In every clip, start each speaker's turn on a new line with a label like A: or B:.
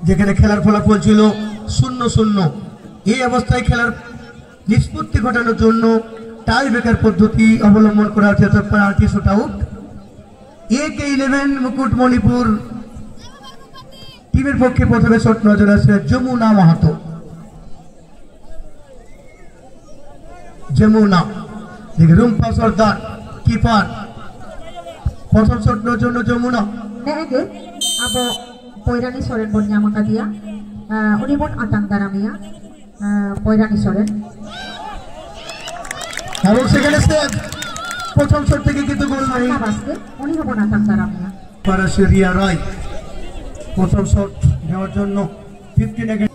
A: যেখানে খেলার ফলাফল ছিল 0-0। এই অবস্থায় খেলার নিষ্পত্তি ঘটানোর জন্য টাই ব্রেকার পদ্ধতি অবলম্বন করা হচ্ছে, অর্থাৎ penalty shoot out. AK11 Mukutmanipur টিমের পক্ষে প্রথমে শট নজর আছে যমুনা মাহাতো। যমুনা দেখে রুম্পা সর্দার কিপার, প্রথম শট জন্য Jamuna
B: Nege, abo Poirani Soren Bonya Makadia, Unibon Atang Daramia, Poirani Soren.
A: এবং সেখানে স্টেপ প্রথম শট থেকে কিন্তু গোল নাই।
B: Basket, Unibon Atang Daramia.
A: পারাশে Riya রায় প্রথম শট নেওয়ার জন্য 15 সেকেন্ড।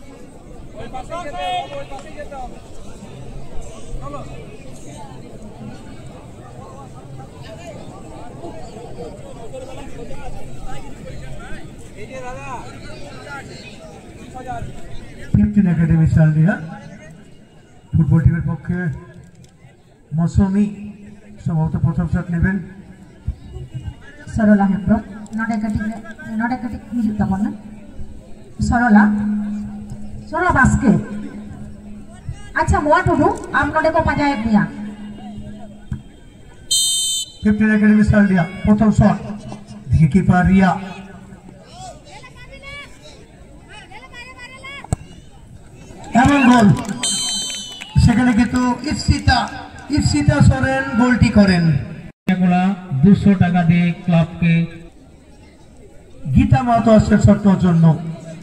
A: একাডেমি সালদিয়া ফুটবল টিমের পক্ষে মৌসুমি সম্ভবত প্রথম শট নেবেন।
B: Sorola Hembro, not a cutting music upon Sorola basket. Acha, what to do? I'm not a copajay Mia.
A: 15 academy সালদিয়া প্রথম শট দিকে কিপার রিয়া, এমন গোল। সেখানে কিন্তু ইফসিতা সোরেন গোলটি করেন।
C: 200 টাকা দিয়ে ক্লাবকে
A: গীতা মাহাতো আসছেন শটটার জন্য।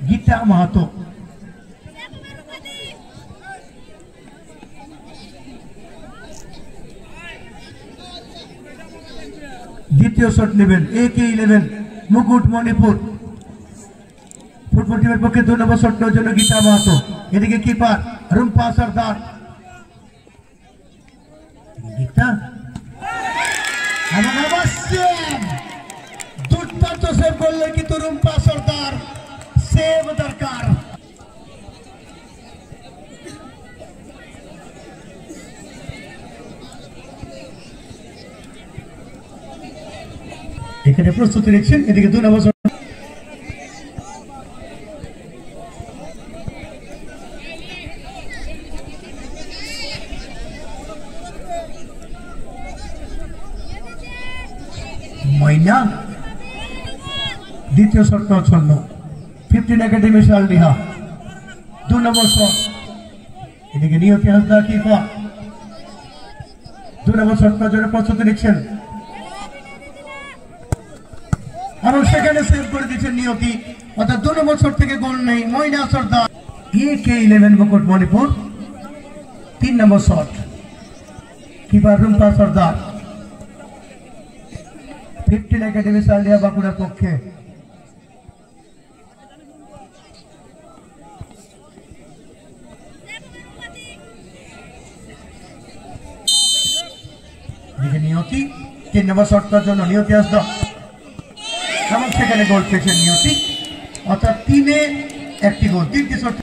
A: গীতা মাহাতো দ্বিতীয় শট নেবেন AK11 মুকুটমণিপুর ফুটবল টিমের পক্ষে 2 নম্বর শটটার জন্য গীতা মাহাতো। এদিকে কিপার রুম্পা সর্দার, গীতা দুর্দান্ত সেভ করলে কিন্তু রুম্পা সর্দার, সেভ দরকার। এখানে প্রস্তুতি নিচ্ছেন। এদিকে 2 নম্বর ময়না দ্বিতীয় শটটার জন্য 15 একাডেমি সালদিয়া 2 নম্বর শট। এদিকে নিয়তি হাসদা কিপার 2 নম্বর শটটার জন্য প্রস্তুতি নিচ্ছেন এবং সেখানে সেভ করে দিচ্ছেন নিয়তি, অর্থাৎ 2 নম্বর শট থেকে গোল নেই। ময়না সর্দার AK11 মুকুটমণিপুর 3 নম্বর শট, কিপার রুম্পা সর্দার। 15 একাডেমি সালদিয়া বাঁকুড়ার পক্ষে নিয়তি 3 নম্বর শটটার জন্য নিয়তি আসতো এবং সেখানে গোল পেয়েছেন নিয়তি, অর্থাৎ 3-এ 1টি গোল, 3টি শট।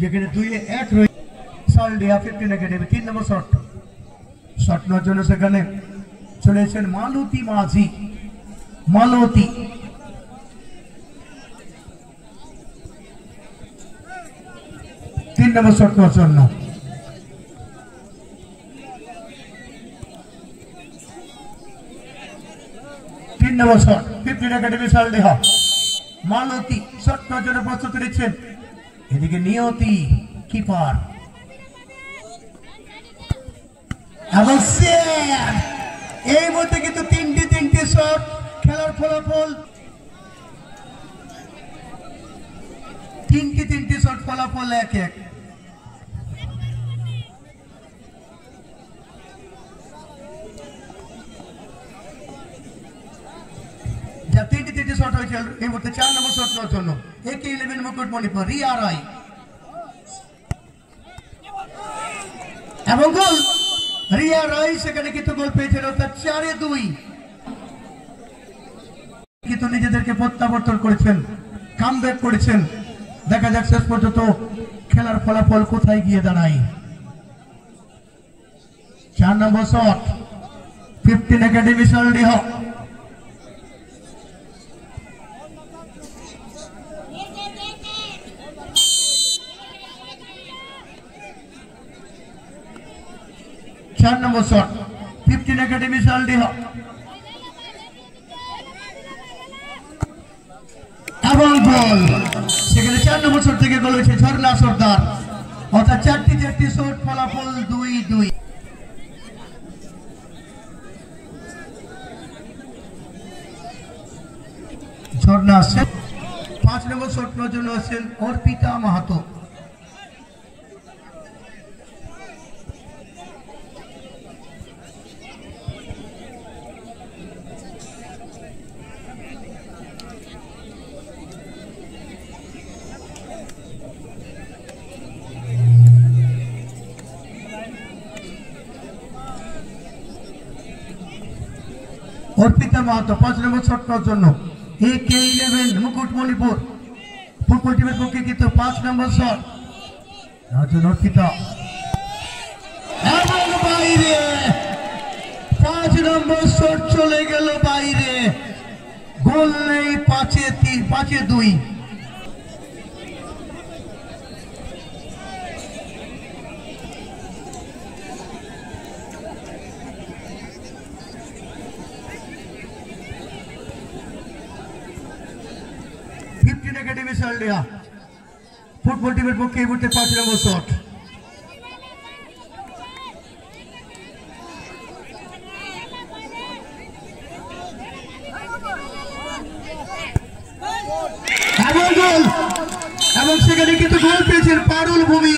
A: যেখানে 2-এ 1 রয়েছে সালদিয়া 15 একাডেমি 3 নম্বর শট নেওয়ার জন্য সেখানে চলেছেন মালতী মাঝি। মালতী 3 নম্বর শট নেওয়ার জন্য। নম্বর শট 15 একাডেমি সালদিয়া মালতী শট নেওয়ার জন্য প্রস্তুতি নিচ্ছেন। এদিকে নিয়তি কিপার এবং এই মধ্যে কিন্তু 3টি শট। খেলার ফলাফল 3টি শট, ফলাফল 1-1। যা 3টি শট হয়েছে এই মুহূর্তে 4 নম্বর শট নেওয়ার জন্য AK11 মুকুটমণিপুর রিয়া রায় এবং গোল। রিয়া রায় সেখানে কিন্তু গোল পেয়েছেন, অর্থাৎ 4-2 কিন্তু নিজেদেরকে প্রত্যাবর্তন করেছেন, কামব্যাক করেছেন। দেখা যাক শেষ পর্যন্ত খেলার ফলাফল কোথায় গিয়ে দাঁড়ায়। 4 নম্বর শট 15 একাডেমি সালদিয়া 4 নম্বর শট 15 একাডেমি সালডিহা এবং গোল। সেখানে 4 নম্বর শট থেকে গোল হয়েছে ঝর্ণা সর্দার, অর্থাৎ 4টি শট, ফলাফল 2-2। ঝর্ণা আসছেন 5 নম্বর শট নেওয়ার জন্য আসছেন অর্পিতা মাহাতো। অর্পিতা মাহাতো 5 নম্বর শট নেওয়ার জন্য AK11 মুকুটমণিপুর ফুটবল টিমের পক্ষে কিন্তু 5 নম্বর শট অর্পিতা এবং বাইরে 5 নম্বর শট চলে গেল বাইরে, গোল নেই। 5-2। একাডেমি সালডিহা ফুটবল টিমের পক্ষে এই মুহূর্তে 5 নম্বর শট। এবং সেখানে কিন্তু গোল পেয়েছেন পারুল ভূমি।